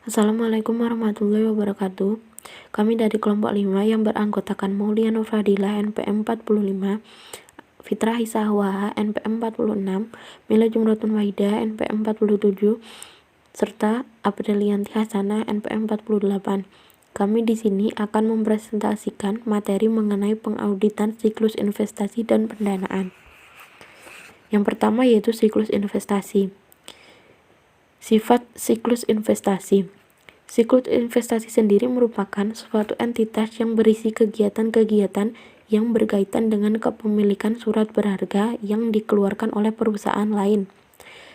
Assalamualaikum warahmatullahi wabarakatuh. Kami dari kelompok 5 yang beranggotakan Mauliana Fadila NPM 45, Fitrah Hisahwaha NPM 46, Mila Jumratun Wahida NPM 47, serta Aprilianti Hasanah NPM 48. Kami di sini akan mempresentasikan materi mengenai pengauditan siklus investasi dan pendanaan. Yang pertama yaitu siklus investasi. Sifat siklus investasi. Siklus investasi sendiri merupakan suatu entitas yang berisi kegiatan-kegiatan yang berkaitan dengan kepemilikan surat berharga yang dikeluarkan oleh perusahaan lain.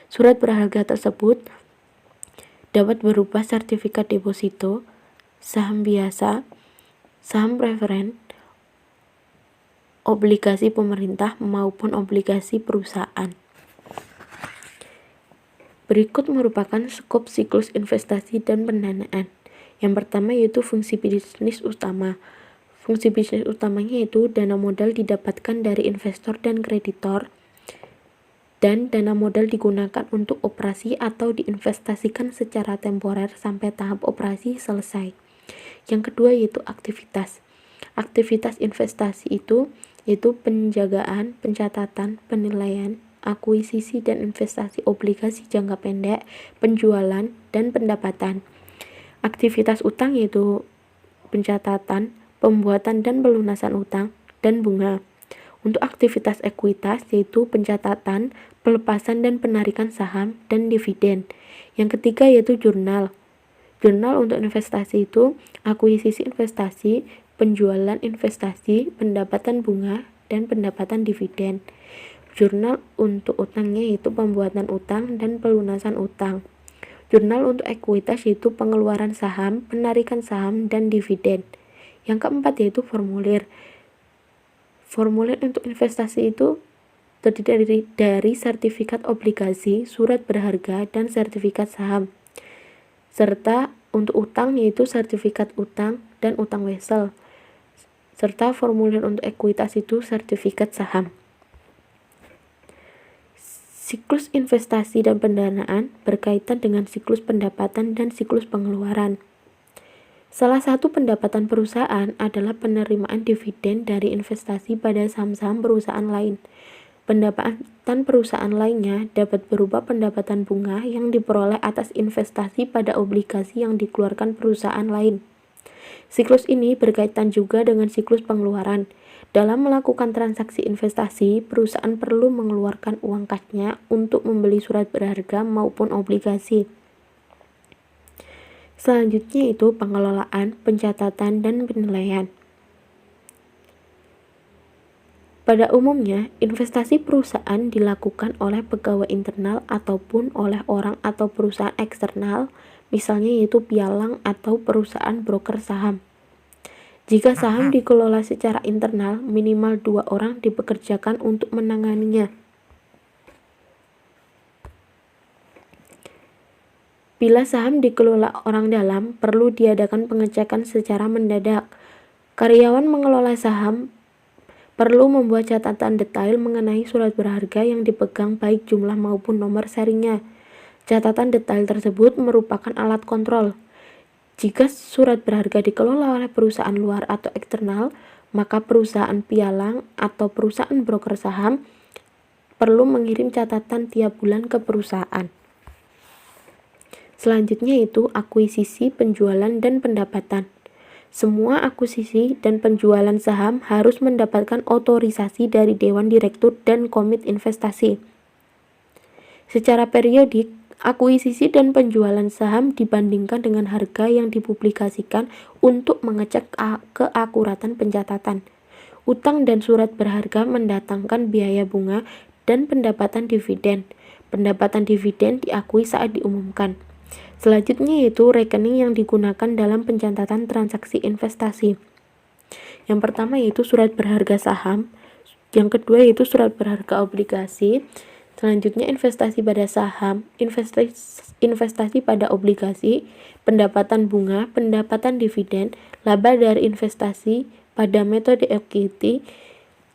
Surat berharga tersebut dapat berupa sertifikat deposito, saham biasa, saham preferen, obligasi pemerintah maupun obligasi perusahaan. Berikut merupakan skop siklus investasi dan pendanaan. Yang pertama yaitu fungsi bisnis utama. Fungsi bisnis utamanya yaitu dana modal didapatkan dari investor dan kreditor, dan dana modal digunakan untuk operasi atau diinvestasikan secara temporer sampai tahap operasi selesai. Yang kedua yaitu aktivitas. Aktivitas investasi itu yaitu penjagaan, pencatatan, penilaian, akuisisi dan investasi obligasi jangka pendek, penjualan, dan pendapatan. Aktivitas utang yaitu pencatatan, pembuatan dan pelunasan utang, dan bunga. Untuk aktivitas ekuitas yaitu pencatatan, pelepasan dan penarikan saham, dan dividen. Yang ketiga yaitu jurnal. Jurnal untuk investasi itu akuisisi investasi, penjualan investasi, pendapatan bunga, dan pendapatan dividen. Jurnal untuk utangnya yaitu pembuatan utang dan pelunasan utang. Jurnal untuk ekuitas yaitu pengeluaran saham, penarikan saham, dan dividen. Yang keempat yaitu formulir. Formulir untuk investasi itu terdiri dari sertifikat obligasi, surat berharga, dan sertifikat saham. Serta untuk utang yaitu sertifikat utang dan utang wesel. Serta formulir untuk ekuitas itu sertifikat saham. Siklus investasi dan pendanaan berkaitan dengan siklus pendapatan dan siklus pengeluaran. Salah satu pendapatan perusahaan adalah penerimaan dividen dari investasi pada saham-saham perusahaan lain. Pendapatan perusahaan lainnya dapat berupa pendapatan bunga yang diperoleh atas investasi pada obligasi yang dikeluarkan perusahaan lain. Siklus ini berkaitan juga dengan siklus pengeluaran. Dalam melakukan transaksi investasi, perusahaan perlu mengeluarkan uang kasnya untuk membeli surat berharga maupun obligasi. Selanjutnya itu pengelolaan, pencatatan, dan penilaian. Pada umumnya, investasi perusahaan dilakukan oleh pegawai internal ataupun oleh orang atau perusahaan eksternal, misalnya yaitu pialang atau perusahaan broker saham. Jika saham dikelola secara internal, minimal 2 orang dipekerjakan untuk menanganinya. Bila saham dikelola orang dalam, perlu diadakan pengecekan secara mendadak. Karyawan mengelola saham perlu membuat catatan detail mengenai surat berharga yang dipegang baik jumlah maupun nomor serinya. Catatan detail tersebut merupakan alat kontrol. Jika surat berharga dikelola oleh perusahaan luar atau eksternal, maka perusahaan pialang atau perusahaan broker saham perlu mengirim catatan tiap bulan ke perusahaan. Selanjutnya itu akuisisi, penjualan, dan pendapatan. Semua akuisisi dan penjualan saham harus mendapatkan otorisasi dari Dewan Direktur dan Komite Investasi. Secara periodik, akuisisi dan penjualan saham dibandingkan dengan harga yang dipublikasikan untuk mengecek keakuratan pencatatan. Utang dan surat berharga mendatangkan biaya bunga dan pendapatan dividen. Pendapatan dividen diakui saat diumumkan. Selanjutnya yaitu rekening yang digunakan dalam pencatatan transaksi investasi. Yang pertama yaitu surat berharga saham. Yang kedua yaitu surat berharga obligasi. Selanjutnya investasi pada saham, investasi pada obligasi, pendapatan bunga, pendapatan dividen, laba dari investasi pada metode equity,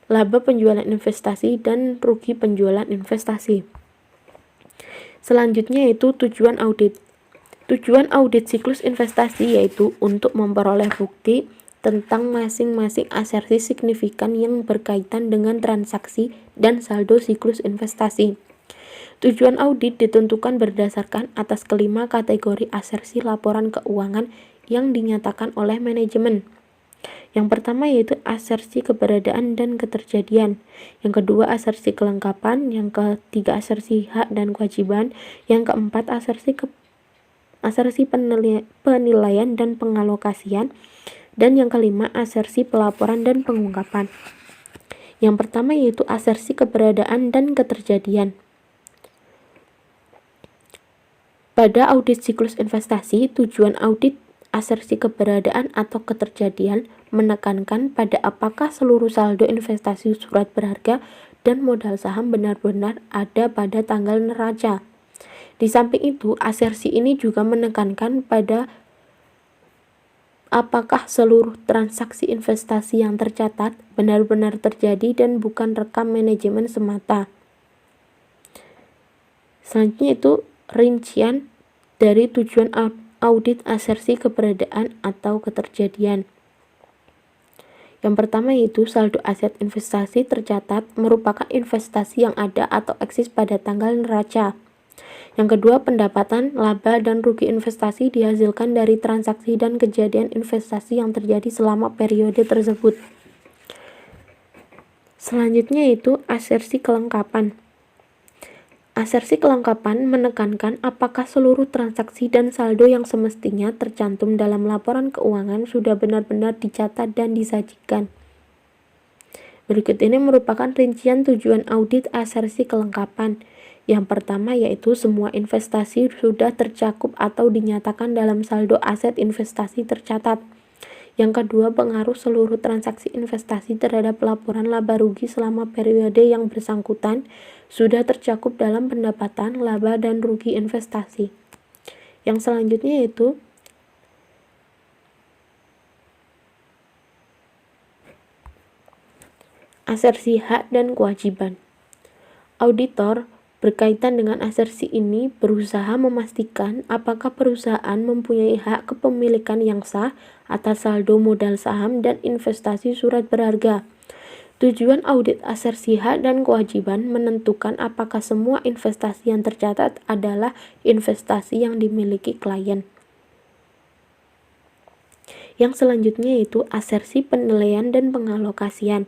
laba penjualan investasi, dan rugi penjualan investasi. Selanjutnya yaitu tujuan audit. Tujuan audit siklus investasi yaitu untuk memperoleh bukti tentang masing-masing asersi signifikan yang berkaitan dengan transaksi dan saldo siklus investasi. Tujuan audit ditentukan berdasarkan atas kelima kategori asersi laporan keuangan yang dinyatakan oleh manajemen. Yang pertama yaitu asersi keberadaan dan keterjadian. Yang kedua asersi kelengkapan. Yang ketiga asersi hak dan kewajiban. Yang keempat asersi penilaian dan pengalokasian. Dan yang kelima asersi pelaporan dan pengungkapan. Yang pertama yaitu asersi keberadaan dan keterjadian. Pada audit siklus investasi, tujuan audit asersi keberadaan atau keterjadian menekankan pada apakah seluruh saldo investasi surat berharga dan modal saham benar-benar ada pada tanggal neraca. Di samping itu, asersi ini juga menekankan pada apakah seluruh transaksi investasi yang tercatat benar-benar terjadi dan bukan rekam manajemen semata. Selanjutnya itu rincian dari tujuan audit asersi keberadaan atau keterjadian. Yang pertama yaitu saldo aset investasi tercatat merupakan investasi yang ada atau eksis pada tanggal neraca. Yang kedua, pendapatan, laba, dan rugi investasi dihasilkan dari transaksi dan kejadian investasi yang terjadi selama periode tersebut. Selanjutnya yaitu asersi kelengkapan. Asersi kelengkapan menekankan apakah seluruh transaksi dan saldo yang semestinya tercantum dalam laporan keuangan sudah benar-benar dicatat dan disajikan. Berikut ini merupakan rincian tujuan audit asersi kelengkapan. Yang pertama yaitu semua investasi sudah tercakup atau dinyatakan dalam saldo aset investasi tercatat. Yang kedua, pengaruh seluruh transaksi investasi terhadap laporan laba rugi selama periode yang bersangkutan sudah tercakup dalam pendapatan, laba, dan rugi investasi. Yang selanjutnya yaitu asersi hak dan kewajiban. Auditor berkaitan dengan asersi ini berusaha memastikan apakah perusahaan mempunyai hak kepemilikan yang sah atas saldo modal saham dan investasi surat berharga. Tujuan audit asersi hak dan kewajiban menentukan apakah semua investasi yang tercatat adalah investasi yang dimiliki klien. Yang selanjutnya yaitu asersi penilaian dan pengalokasian.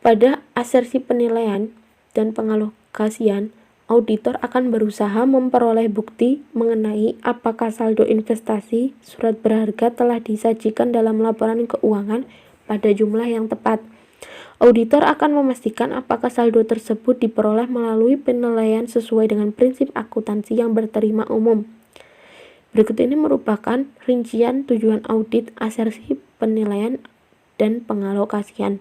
Pada asersi penilaian dan pengalokasian, auditor akan berusaha memperoleh bukti mengenai apakah saldo investasi surat berharga telah disajikan dalam laporan keuangan pada jumlah yang tepat. Auditor akan memastikan apakah saldo tersebut diperoleh melalui penilaian sesuai dengan prinsip akuntansi yang berterima umum. Berikut ini merupakan rincian tujuan audit asersi penilaian dan pengalokasian.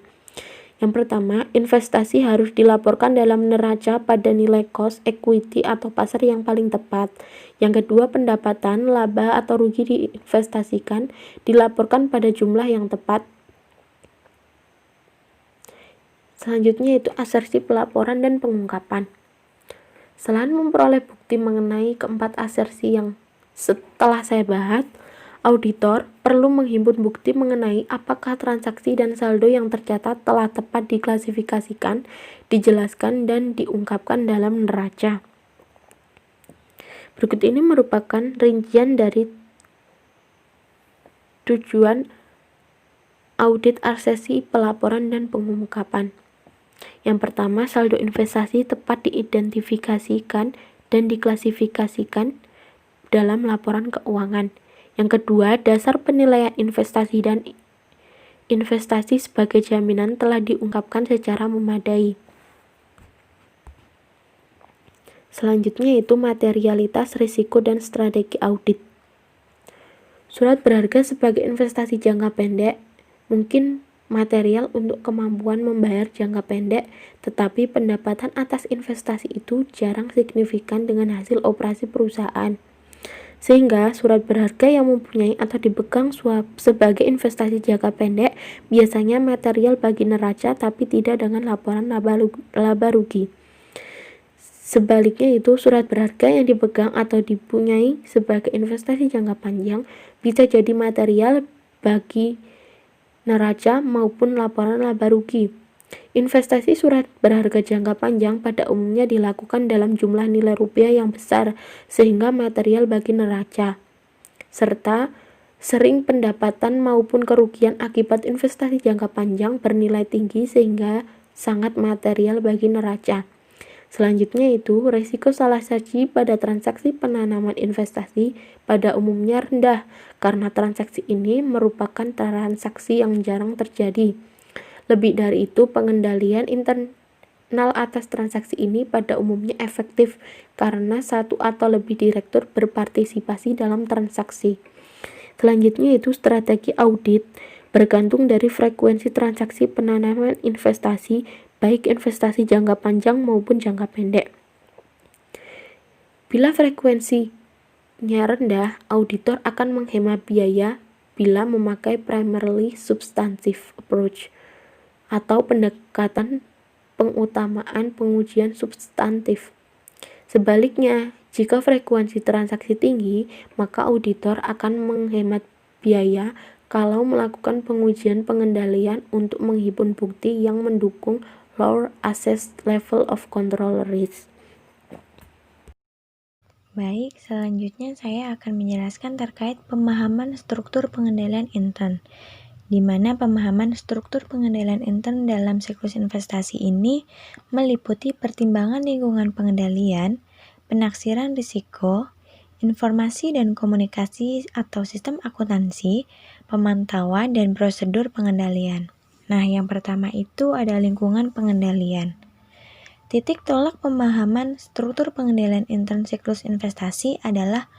Yang pertama, investasi harus dilaporkan dalam neraca pada nilai cost, equity, atau pasar yang paling tepat. Yang kedua, pendapatan, laba, atau rugi diinvestasikan dilaporkan pada jumlah yang tepat. Selanjutnya itu asersi pelaporan dan pengungkapan. Selain memperoleh bukti mengenai keempat asersi yang setelah saya bahas, auditor perlu menghimpun bukti mengenai apakah transaksi dan saldo yang tercatat telah tepat diklasifikasikan, dijelaskan, dan diungkapkan dalam neraca. Berikut ini merupakan rincian dari tujuan audit asersi pelaporan dan pengungkapan. Yang pertama, saldo investasi tepat diidentifikasikan dan diklasifikasikan dalam laporan keuangan. Yang kedua, dasar penilaian investasi dan investasi sebagai jaminan telah diungkapkan secara memadai. Selanjutnya itu materialitas, risiko, dan strategi audit. Surat berharga sebagai investasi jangka pendek mungkin material untuk kemampuan membayar jangka pendek, tetapi pendapatan atas investasi itu jarang signifikan dengan hasil operasi perusahaan. Sehingga surat berharga yang mempunyai atau dipegang sebagai investasi jangka pendek biasanya material bagi neraca tapi tidak dengan laporan laba rugi. Sebaliknya itu, surat berharga yang dipegang atau dipunyai sebagai investasi jangka panjang bisa jadi material bagi neraca maupun laporan laba rugi. Investasi surat berharga jangka panjang pada umumnya dilakukan dalam jumlah nilai rupiah yang besar sehingga material bagi neraca, serta sering pendapatan maupun kerugian akibat investasi jangka panjang bernilai tinggi sehingga sangat material bagi neraca. Selanjutnya itu, risiko salah saji pada transaksi penanaman investasi pada umumnya rendah karena transaksi ini merupakan transaksi yang jarang terjadi. Lebih dari itu, pengendalian internal atas transaksi ini pada umumnya efektif karena satu atau lebih direktur berpartisipasi dalam transaksi. Selanjutnya itu strategi audit bergantung dari frekuensi transaksi penanaman investasi, baik investasi jangka panjang maupun jangka pendek. Bila frekuensinya rendah, auditor akan menghemat biaya bila memakai primarily substantive approach atau pendekatan pengutamaan pengujian substantif. Sebaliknya, jika frekuensi transaksi tinggi, maka auditor akan menghemat biaya kalau melakukan pengujian pengendalian untuk menghimpun bukti yang mendukung lower assessed level of control risk. Baik, selanjutnya saya akan menjelaskan terkait pemahaman struktur pengendalian intern, di mana pemahaman struktur pengendalian intern dalam siklus investasi ini meliputi pertimbangan lingkungan pengendalian, penaksiran risiko, informasi dan komunikasi atau sistem akuntansi, pemantauan, dan prosedur pengendalian. Nah, yang pertama itu ada lingkungan pengendalian. Titik tolak pemahaman struktur pengendalian intern siklus investasi adalah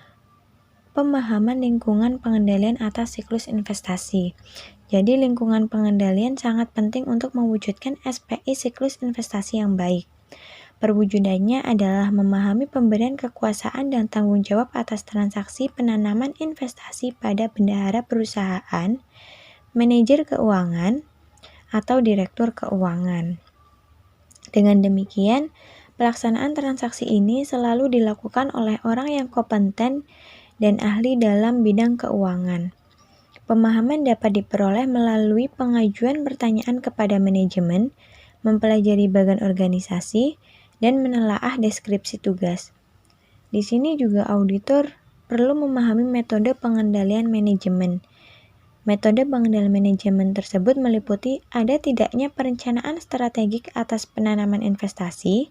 pemahaman lingkungan pengendalian atas siklus investasi. Jadi, lingkungan pengendalian sangat penting untuk mewujudkan SPI siklus investasi yang baik. Perwujudannya adalah memahami pemberian kekuasaan dan tanggung jawab atas transaksi penanaman investasi pada bendahara perusahaan, manajer keuangan, atau direktur keuangan. Dengan demikian, pelaksanaan transaksi ini selalu dilakukan oleh orang yang kompeten dan ahli dalam bidang keuangan. Pemahaman dapat diperoleh melalui pengajuan pertanyaan kepada manajemen, mempelajari bagian organisasi, dan menelaah deskripsi tugas. Di sini juga auditor perlu memahami metode pengendalian manajemen. Metode pengendalian manajemen tersebut meliputi ada tidaknya perencanaan strategik atas penanaman investasi,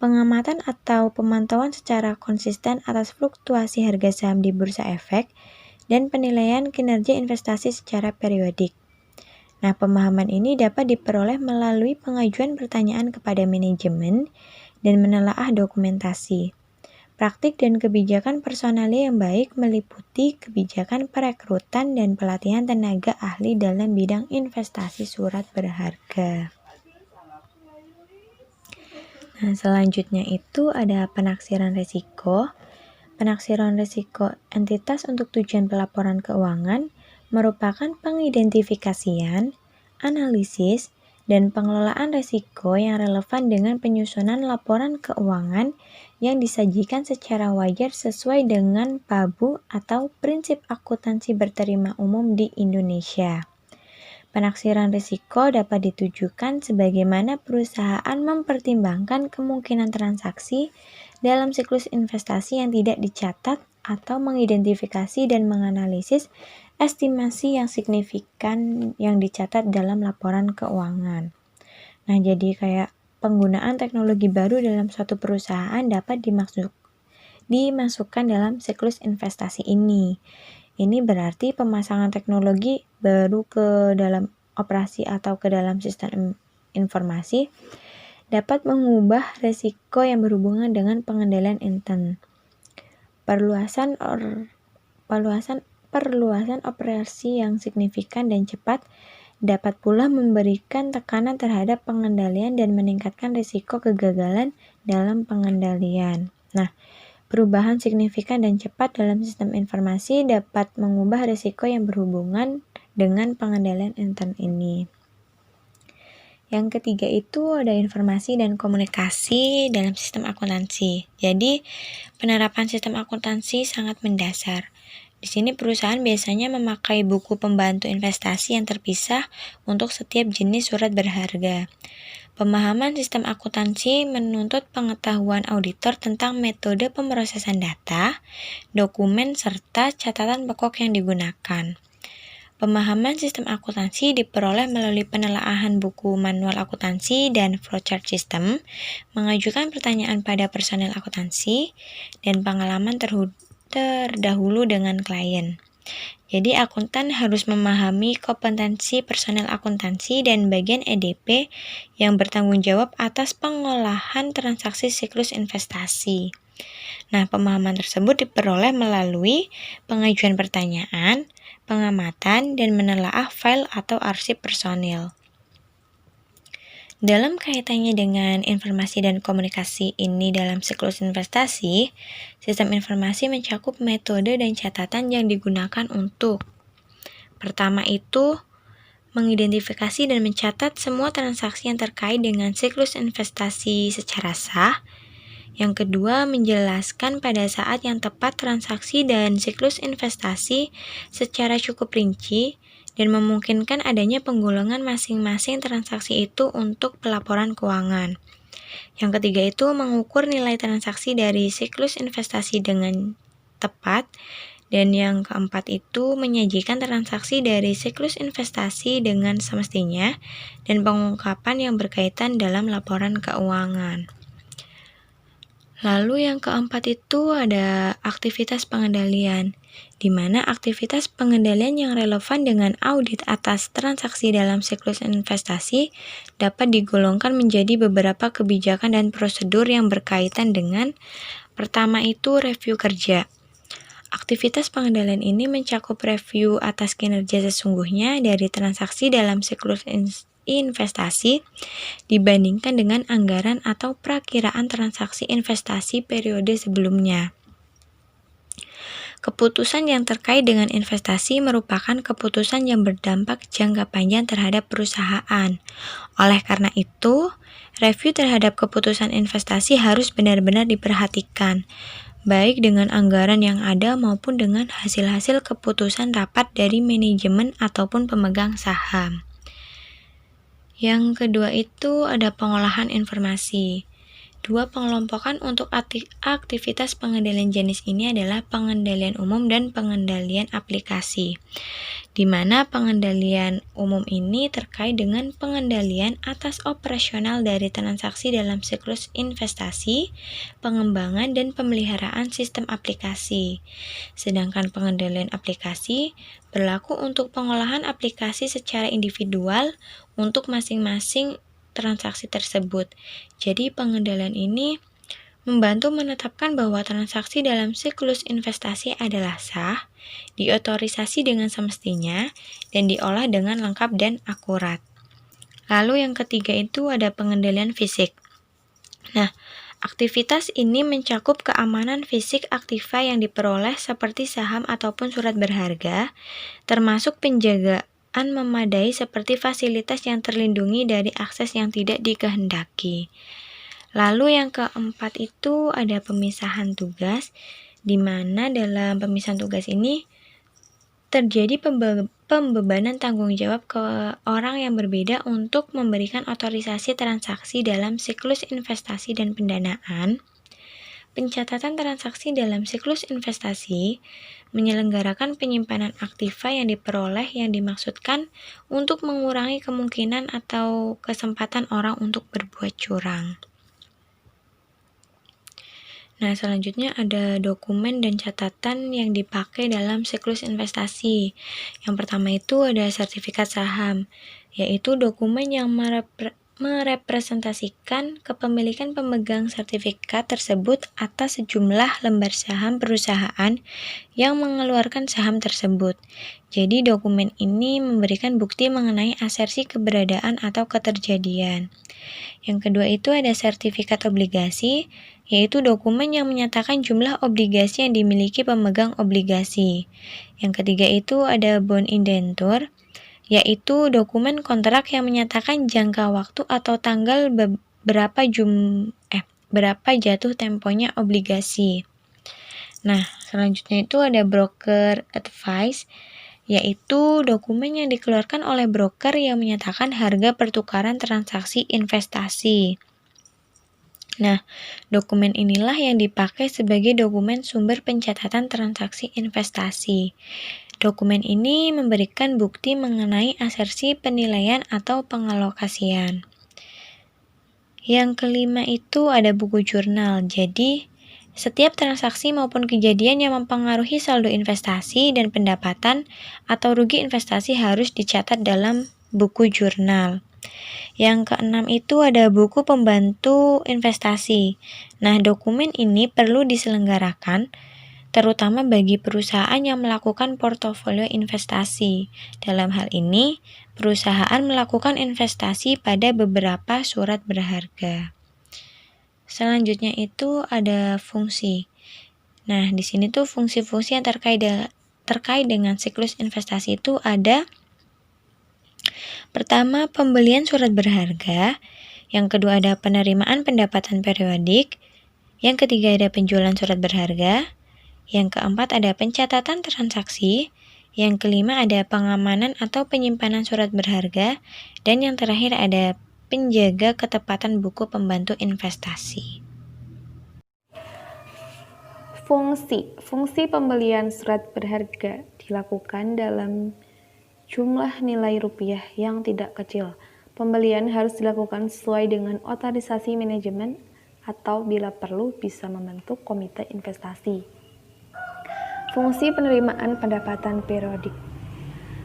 pengamatan atau pemantauan secara konsisten atas fluktuasi harga saham di bursa efek, dan penilaian kinerja investasi secara periodik. Nah, pemahaman ini dapat diperoleh melalui pengajuan pertanyaan kepada manajemen dan menelaah dokumentasi. Praktik dan kebijakan personalia yang baik meliputi kebijakan perekrutan dan pelatihan tenaga ahli dalam bidang investasi surat berharga. Nah, selanjutnya itu ada penaksiran risiko. Penaksiran risiko entitas untuk tujuan pelaporan keuangan merupakan pengidentifikasian, analisis, dan pengelolaan risiko yang relevan dengan penyusunan laporan keuangan yang disajikan secara wajar sesuai dengan PABU atau Prinsip Akuntansi Berterima Umum di Indonesia. Penaksiran risiko dapat ditujukan sebagaimana perusahaan mempertimbangkan kemungkinan transaksi dalam siklus investasi yang tidak dicatat atau mengidentifikasi dan menganalisis estimasi yang signifikan yang dicatat dalam laporan keuangan. Nah, jadi kayak penggunaan teknologi baru dalam suatu perusahaan dapat dimasukkan dalam siklus investasi ini. Ini berarti pemasangan teknologi baru ke dalam operasi atau ke dalam sistem informasi dapat mengubah risiko yang berhubungan dengan pengendalian intern. Perluasan operasi yang signifikan dan cepat dapat pula memberikan tekanan terhadap pengendalian dan meningkatkan risiko kegagalan dalam pengendalian. Nah, perubahan signifikan dan cepat dalam sistem informasi dapat mengubah risiko yang berhubungan dengan pengendalian intern ini. Yang ketiga itu ada informasi dan komunikasi dalam sistem akuntansi. Jadi, penerapan sistem akuntansi sangat mendasar. Di sini perusahaan biasanya memakai buku pembantu investasi yang terpisah untuk setiap jenis surat berharga. Pemahaman sistem akuntansi menuntut pengetahuan auditor tentang metode pemrosesan data, dokumen, serta catatan pokok yang digunakan. Pemahaman sistem akuntansi diperoleh melalui penelaahan buku manual akuntansi dan flowchart system, mengajukan pertanyaan pada personel akuntansi, dan pengalaman terdahulu dengan klien. Jadi akuntan harus memahami kompetensi personel akuntansi dan bagian EDP yang bertanggung jawab atas pengolahan transaksi siklus investasi. Nah, pemahaman tersebut diperoleh melalui pengajuan pertanyaan, pengamatan, dan menelaah file atau arsip personil. Dalam kaitannya dengan informasi dan komunikasi ini dalam siklus investasi, sistem informasi mencakup metode dan catatan yang digunakan untuk pertama itu, mengidentifikasi dan mencatat semua transaksi yang terkait dengan siklus investasi secara sah. Yang kedua, menjelaskan pada saat yang tepat transaksi dan siklus investasi secara cukup rinci dan memungkinkan adanya penggolongan masing-masing transaksi itu untuk pelaporan keuangan. Yang ketiga itu, mengukur nilai transaksi dari siklus investasi dengan tepat. Dan yang keempat itu, menyajikan transaksi dari siklus investasi dengan semestinya dan pengungkapan yang berkaitan dalam laporan keuangan. Lalu yang keempat itu ada aktivitas pengendalian, di mana aktivitas pengendalian yang relevan dengan audit atas transaksi dalam siklus investasi dapat digolongkan menjadi beberapa kebijakan dan prosedur yang berkaitan dengan pertama itu review kerja. Aktivitas pengendalian ini mencakup review atas kinerja sesungguhnya dari transaksi dalam siklus investasi dibandingkan dengan anggaran atau prakiraan transaksi investasi periode sebelumnya. Keputusan yang terkait dengan investasi merupakan keputusan yang berdampak jangka panjang terhadap perusahaan. Oleh karena itu, review terhadap keputusan investasi harus benar-benar diperhatikan, baik dengan anggaran yang ada maupun dengan hasil-hasil keputusan rapat dari manajemen ataupun pemegang saham. Yang kedua itu ada pengolahan informasi. Dua pengelompokan untuk aktivitas pengendalian jenis ini adalah pengendalian umum dan pengendalian aplikasi, di mana pengendalian umum ini terkait dengan pengendalian atas operasional dari transaksi dalam siklus investasi, pengembangan, dan pemeliharaan sistem aplikasi. Sedangkan pengendalian aplikasi berlaku untuk pengolahan aplikasi secara individual untuk masing-masing transaksi tersebut. Jadi pengendalian ini membantu menetapkan bahwa transaksi dalam siklus investasi adalah sah, diotorisasi dengan semestinya, dan diolah dengan lengkap dan akurat. Lalu yang ketiga itu ada pengendalian fisik. Nah, aktivitas ini mencakup keamanan fisik aktiva yang diperoleh seperti saham ataupun surat berharga, termasuk penjagaan memadai seperti fasilitas yang terlindungi dari akses yang tidak dikehendaki. Lalu yang keempat itu ada pemisahan tugas, di mana dalam pemisahan tugas ini terjadi pembebanan tanggung jawab ke orang yang berbeda untuk memberikan otorisasi transaksi dalam siklus investasi dan pendanaan. Pencatatan transaksi dalam siklus investasi menyelenggarakan penyimpanan aktiva yang diperoleh yang dimaksudkan untuk mengurangi kemungkinan atau kesempatan orang untuk berbuat curang. Nah, selanjutnya ada dokumen dan catatan yang dipakai dalam siklus investasi. Yang pertama itu ada sertifikat saham, yaitu dokumen yang merepresentasikan kepemilikan pemegang sertifikat tersebut atas sejumlah lembar saham perusahaan yang mengeluarkan saham tersebut. Jadi dokumen ini memberikan bukti mengenai asersi keberadaan atau keterjadian. Yang kedua itu ada sertifikat obligasi, yaitu dokumen yang menyatakan jumlah obligasi yang dimiliki pemegang obligasi. Yang ketiga itu ada bond indentur, yaitu dokumen kontrak yang menyatakan jangka waktu atau tanggal berapa jatuh temponya obligasi. Nah, selanjutnya itu ada broker advice, yaitu dokumen yang dikeluarkan oleh broker yang menyatakan harga pertukaran transaksi investasi. Nah, dokumen inilah yang dipakai sebagai dokumen sumber pencatatan transaksi investasi. Dokumen ini memberikan bukti mengenai asersi penilaian atau pengalokasian. Yang kelima itu ada buku jurnal. Jadi, setiap transaksi maupun kejadian yang mempengaruhi saldo investasi dan pendapatan atau rugi investasi harus dicatat dalam buku jurnal. Yang keenam itu ada buku pembantu investasi. Nah, dokumen ini perlu diselenggarakan terutama bagi perusahaan yang melakukan portofolio investasi. Dalam hal ini, perusahaan melakukan investasi pada beberapa surat berharga. Selanjutnya itu ada fungsi. Nah, di sini tuh fungsi-fungsi yang terkait dengan siklus investasi itu ada: pertama, pembelian surat berharga. Yang kedua ada penerimaan pendapatan periodik. Yang ketiga ada penjualan surat berharga. Yang keempat ada pencatatan transaksi. Yang kelima ada pengamanan atau penyimpanan surat berharga. Dan yang terakhir ada penjaga ketepatan buku pembantu investasi. Fungsi pembelian surat berharga dilakukan dalam jumlah nilai rupiah yang tidak kecil. Pembelian harus dilakukan sesuai dengan otorisasi manajemen atau bila perlu bisa membentuk komite investasi. Fungsi penerimaan pendapatan periodik.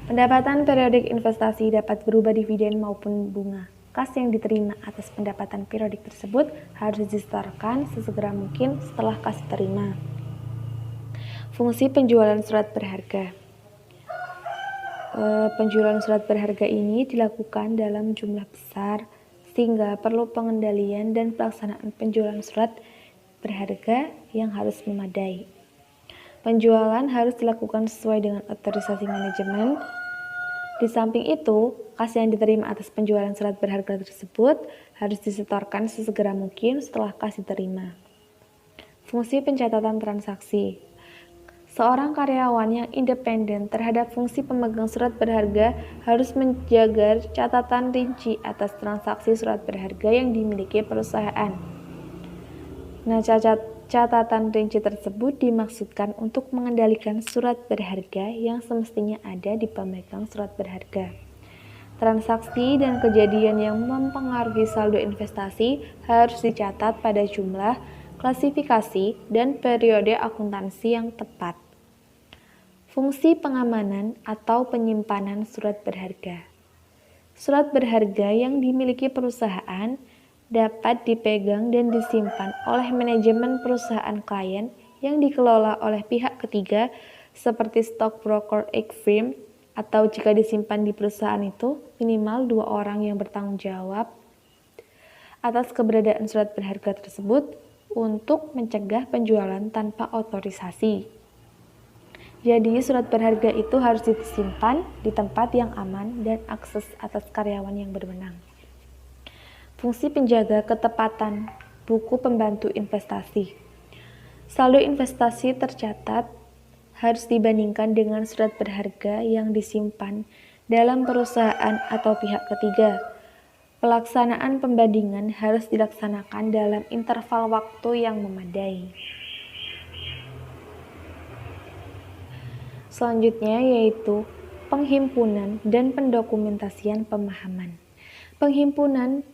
Pendapatan periodik investasi dapat berupa dividen maupun bunga. Kas yang diterima atas pendapatan periodik tersebut harus disetorkan sesegera mungkin setelah kas diterima. Fungsi penjualan surat berharga. Penjualan surat berharga ini dilakukan dalam jumlah besar sehingga perlu pengendalian dan pelaksanaan penjualan surat berharga yang harus memadai. Penjualan harus dilakukan sesuai dengan otorisasi manajemen. Di samping itu, kas yang diterima atas penjualan surat berharga tersebut harus disetorkan sesegera mungkin setelah kas diterima. Fungsi pencatatan transaksi. Seorang karyawan yang independen terhadap fungsi pemegang surat berharga harus menjaga catatan rinci atas transaksi surat berharga yang dimiliki perusahaan. Nah, catatan rinci tersebut dimaksudkan untuk mengendalikan surat berharga yang semestinya ada di pemegang surat berharga. Transaksi dan kejadian yang mempengaruhi saldo investasi harus dicatat pada jumlah, klasifikasi, dan periode akuntansi yang tepat. Fungsi pengamanan atau penyimpanan surat berharga. Surat berharga yang dimiliki perusahaan dapat dipegang dan disimpan oleh manajemen perusahaan klien yang dikelola oleh pihak ketiga seperti stockbroker firm, atau jika disimpan di perusahaan itu minimal 2 orang yang bertanggung jawab atas keberadaan surat berharga tersebut untuk mencegah penjualan tanpa otorisasi. Jadi surat berharga itu harus disimpan di tempat yang aman dan akses atas karyawan yang berwenang. Fungsi penjaga ketepatan buku pembantu investasi. Saldo investasi tercatat harus dibandingkan dengan surat berharga yang disimpan dalam perusahaan atau pihak ketiga. Pelaksanaan pembandingan harus dilaksanakan dalam interval waktu yang memadai. Selanjutnya yaitu penghimpunan dan pendokumentasian pemahaman. Penghimpunan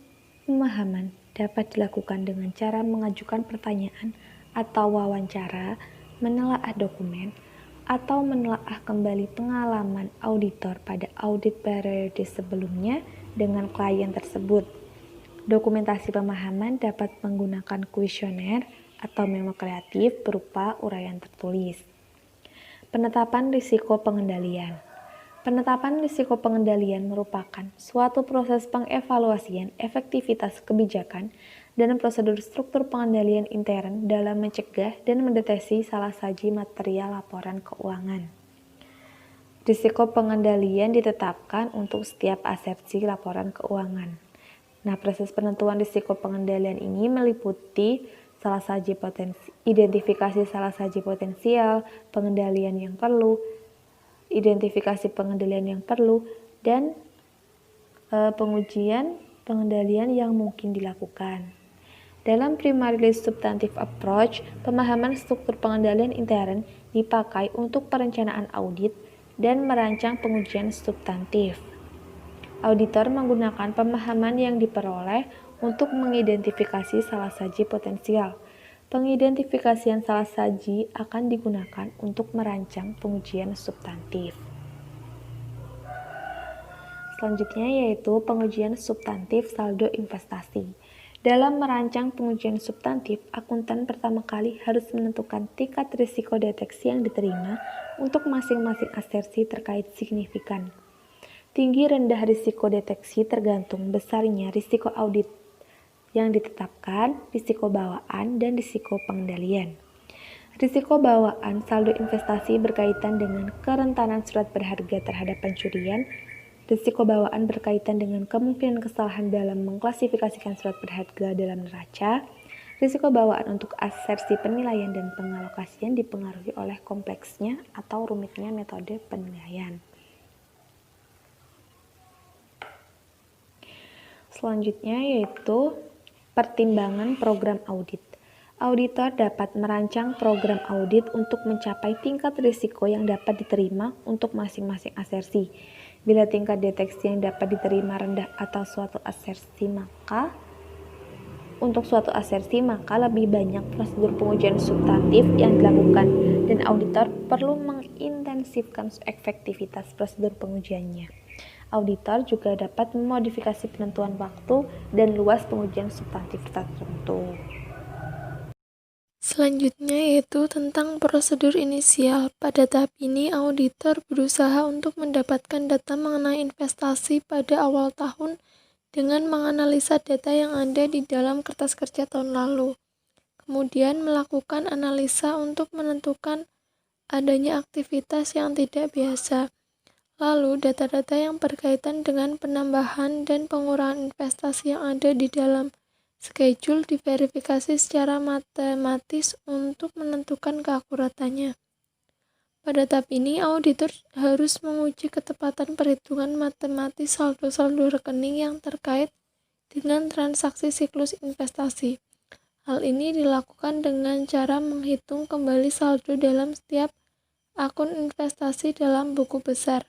pemahaman dapat dilakukan dengan cara mengajukan pertanyaan atau wawancara, menelaah dokumen, atau menelaah kembali pengalaman auditor pada audit periode sebelumnya dengan klien tersebut. Dokumentasi pemahaman dapat menggunakan kuesioner atau memo kreatif berupa uraian tertulis. Penetapan risiko pengendalian. Penetapan risiko pengendalian merupakan suatu proses pengevaluasian efektivitas kebijakan dan prosedur struktur pengendalian intern dalam mencegah dan mendeteksi salah saji material laporan keuangan. Risiko pengendalian ditetapkan untuk setiap asersi laporan keuangan. Nah, proses penentuan risiko pengendalian ini meliputi identifikasi salah saji potensial, pengendalian yang perlu, identifikasi pengendalian yang perlu, dan pengujian pengendalian yang mungkin dilakukan. Dalam primarily substantive approach, pemahaman struktur pengendalian intern dipakai untuk perencanaan audit dan merancang pengujian substantif. Auditor menggunakan pemahaman yang diperoleh untuk mengidentifikasi salah saji potensial. Pengidentifikasian salah saji akan digunakan untuk merancang pengujian substantif. Selanjutnya yaitu pengujian substantif saldo investasi. Dalam merancang pengujian substantif, akuntan pertama kali harus menentukan tingkat risiko deteksi yang diterima untuk masing-masing asersi terkait signifikan. Tinggi rendah risiko deteksi tergantung besarnya risiko audit yang ditetapkan, risiko bawaan, dan risiko pengendalian. Risiko bawaan saldo investasi berkaitan dengan kerentanan surat berharga terhadap pencurian. Risiko bawaan berkaitan dengan kemungkinan kesalahan dalam mengklasifikasikan surat berharga dalam neraca. Risiko bawaan untuk asersi penilaian dan pengalokasian dipengaruhi oleh kompleksnya atau rumitnya metode penilaian. Selanjutnya yaitu pertimbangan program audit. Auditor dapat merancang program audit untuk mencapai tingkat risiko yang dapat diterima untuk masing-masing asersi. Bila tingkat deteksi yang dapat diterima rendah atau untuk suatu asersi maka lebih banyak prosedur pengujian substantif yang dilakukan dan auditor perlu mengintensifkan efektivitas prosedur pengujiannya. Auditor juga dapat memodifikasi penentuan waktu dan luas pengujian substantif tertentu. Selanjutnya yaitu tentang prosedur inisial. Pada tahap ini, auditor berusaha untuk mendapatkan data mengenai investasi pada awal tahun dengan menganalisa data yang ada di dalam kertas kerja tahun lalu. Kemudian melakukan analisa untuk menentukan adanya aktivitas yang tidak biasa. Lalu, data-data yang berkaitan dengan penambahan dan pengurangan investasi yang ada di dalam schedule diverifikasi secara matematis untuk menentukan keakuratannya. Pada tahap ini, auditor harus menguji ketepatan perhitungan matematis saldo-saldo rekening yang terkait dengan transaksi siklus investasi. Hal ini dilakukan dengan cara menghitung kembali saldo dalam setiap akun investasi dalam buku besar.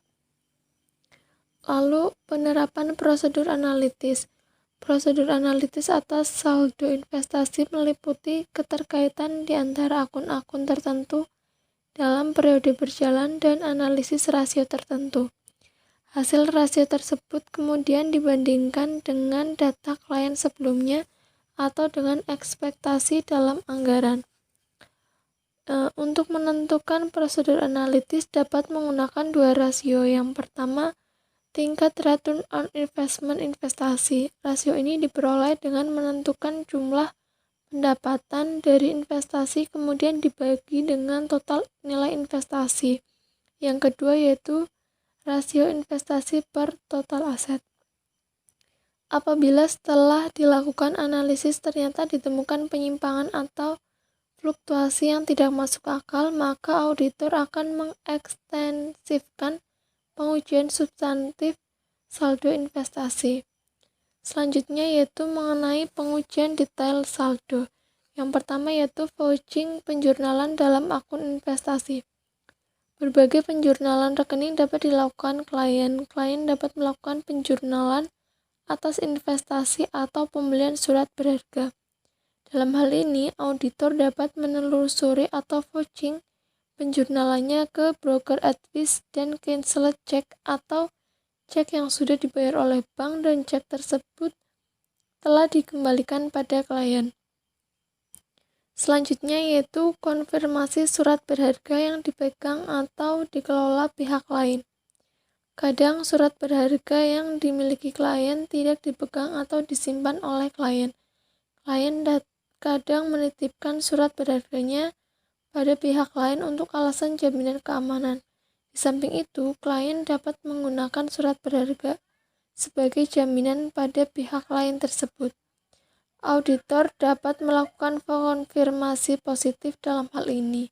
Lalu, penerapan prosedur analitis. Prosedur analitis atas saldo investasi meliputi keterkaitan di antara akun-akun tertentu dalam periode berjalan dan analisis rasio tertentu. Hasil rasio tersebut kemudian dibandingkan dengan data klien sebelumnya atau dengan ekspektasi dalam anggaran. Untuk menentukan prosedur analitis dapat menggunakan dua rasio. Yang pertama, tingkat return on investment investasi. Rasio ini diperoleh dengan menentukan jumlah pendapatan dari investasi kemudian dibagi dengan total nilai investasi. Yang kedua yaitu rasio investasi per total aset. Apabila setelah dilakukan analisis ternyata ditemukan penyimpangan atau fluktuasi yang tidak masuk akal, maka auditor akan mengekstensifkan pengujian substantif saldo investasi. Selanjutnya yaitu mengenai pengujian detail saldo. Yang pertama yaitu vouching penjurnalan dalam akun investasi. Berbagai penjurnalan rekening dapat dilakukan klien. Klien dapat melakukan penjurnalan atas investasi atau pembelian surat berharga. Dalam hal ini, auditor dapat menelusuri atau vouching penjurnalannya ke broker advice dan canceled check atau cek yang sudah dibayar oleh bank dan cek tersebut telah dikembalikan pada klien. Selanjutnya yaitu konfirmasi surat berharga yang dipegang atau dikelola pihak lain. Kadang surat berharga yang dimiliki klien tidak dipegang atau disimpan oleh klien. Klien kadang menitipkan surat berharganya pada pihak lain untuk alasan jaminan keamanan. Di samping itu, klien dapat menggunakan surat berharga sebagai jaminan pada pihak lain tersebut. Auditor dapat melakukan konfirmasi positif dalam hal ini.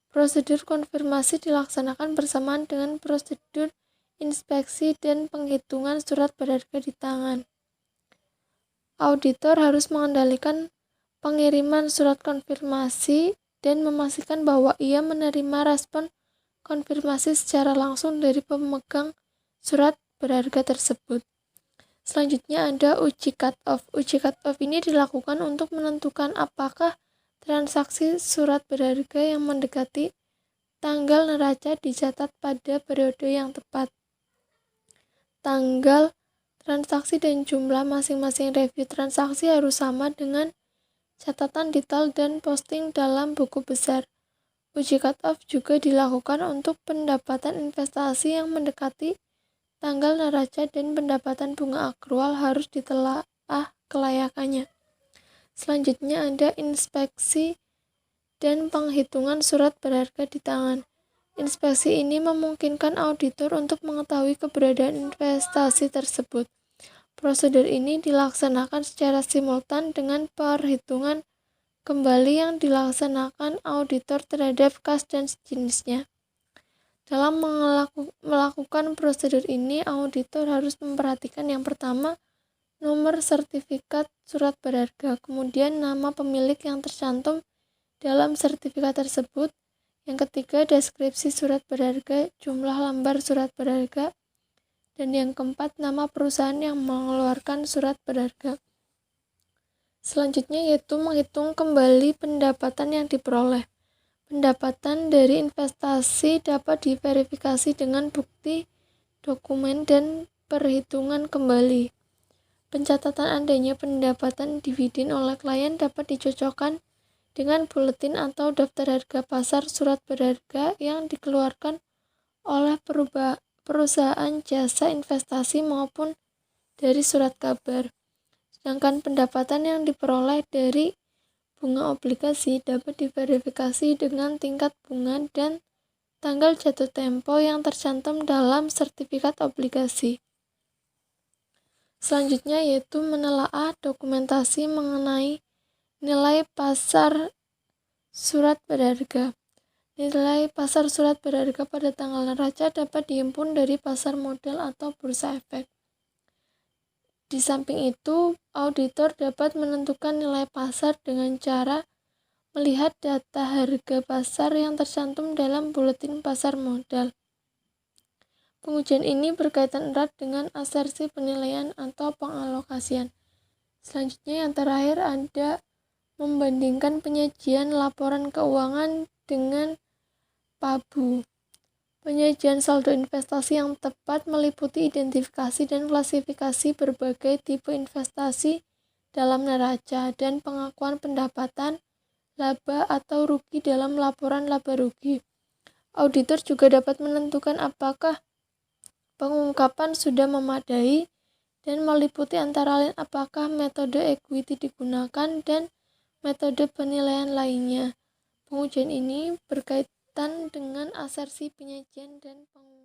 Prosedur konfirmasi dilaksanakan bersamaan dengan prosedur inspeksi dan penghitungan surat berharga di tangan. Auditor harus mengendalikan pengiriman surat konfirmasi dan memastikan bahwa ia menerima respon konfirmasi secara langsung dari pemegang surat berharga tersebut. Selanjutnya ada uji cut-off. Uji cut-off ini dilakukan untuk menentukan apakah transaksi surat berharga yang mendekati tanggal neraca dicatat pada periode yang tepat. Tanggal transaksi dan jumlah masing-masing review transaksi harus sama dengan catatan detail dan posting dalam buku besar. Uji cut-off juga dilakukan untuk pendapatan investasi yang mendekati tanggal neraca dan pendapatan bunga akrual harus ditelaah kelayakannya. Selanjutnya ada inspeksi dan penghitungan surat berharga di tangan. Inspeksi ini memungkinkan auditor untuk mengetahui keberadaan investasi tersebut. Prosedur ini dilaksanakan secara simultan dengan perhitungan kembali yang dilaksanakan auditor terhadap kas dan sejenisnya. Dalam melakukan prosedur ini, auditor harus memperhatikan yang pertama, nomor sertifikat surat berharga, kemudian nama pemilik yang tercantum dalam sertifikat tersebut, yang ketiga, deskripsi surat berharga, jumlah lembar surat berharga, dan yang keempat, nama perusahaan yang mengeluarkan surat berharga. Selanjutnya yaitu menghitung kembali pendapatan yang diperoleh. Pendapatan dari investasi dapat diverifikasi dengan bukti, dokumen, dan perhitungan kembali. Pencatatan adanya pendapatan dividen oleh klien dapat dicocokkan dengan buletin atau daftar harga pasar surat berharga yang dikeluarkan oleh perusahaan jasa investasi maupun dari surat kabar. Sedangkan pendapatan yang diperoleh dari bunga obligasi dapat diverifikasi dengan tingkat bunga dan tanggal jatuh tempo yang tercantum dalam sertifikat obligasi. Selanjutnya yaitu menelaah dokumentasi mengenai nilai pasar surat berharga. Nilai pasar surat berharga pada tanggal neraca dapat dihimpun dari pasar modal atau bursa efek. Di samping itu, auditor dapat menentukan nilai pasar dengan cara melihat data harga pasar yang tercantum dalam buletin pasar modal. Pengujian ini berkaitan erat dengan asersi penilaian atau pengalokasian. Selanjutnya yang terakhir ada membandingkan penyajian laporan keuangan dengan PABU. Penyajian saldo investasi yang tepat meliputi identifikasi dan klasifikasi berbagai tipe investasi dalam neraca dan pengakuan pendapatan, laba atau rugi dalam laporan laba rugi. Auditor juga dapat menentukan apakah pengungkapan sudah memadai dan meliputi antara lain apakah metode equity digunakan dan metode penilaian lainnya. Pengujian ini berkaitan dengan asersi penyajian dan pengungkapan.